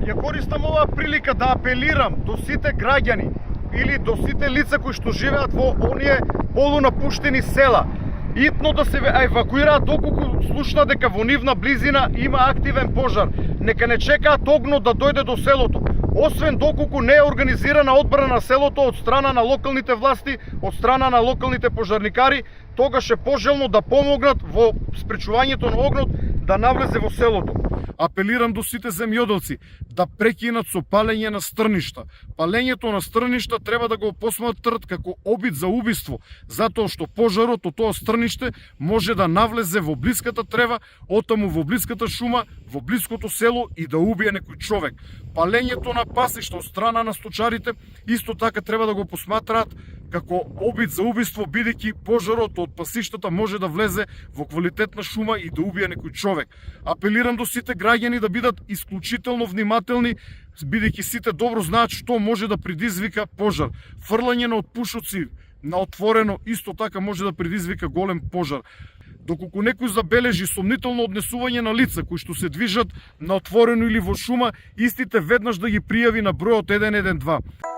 Ја користам оваа прилика да апелирам до сите граѓани или до сите лица кои што живеат во оние полунапуштени села, итно да се евакуираат доколку слушна дека во нивна близина има активен пожар. Нека не чекаат огнот да дојде до селото. Освен доколку не е организирана одбрана на селото од страна на локалните власти, од страна на локалните пожарникари, тогаш е пожелно да помогнат во спречувањето на огнот да навлезе во селото. Апелирам до сите земјоделци да прекинат со палење на стрништа. Палењето на стрништа треба да го посматрат како обид за убиство, затоа што пожарот од тоа стрниште може да навлезе во блиската трева, оттаму во блиската шума, во блиското село и да убие некој човек. Палењето на пасишта од страна на сточарите исто така треба да го посматраат како обид за убиство, бидејќи пожарот од пасиштата може да влезе во квалитетна шума и да убие некој човек. Апелирам до сите граѓани да бидат исклучително внимателни, бидејќи сите добро знаат што може да предизвика пожар. Фрлање на отпушоци на отворено исто така може да предизвика голем пожар. Доколку некој забележи сомнително однесување на лица кои што се движат на отворено или во шума, истите веднаш да ги пријави на бројот 112.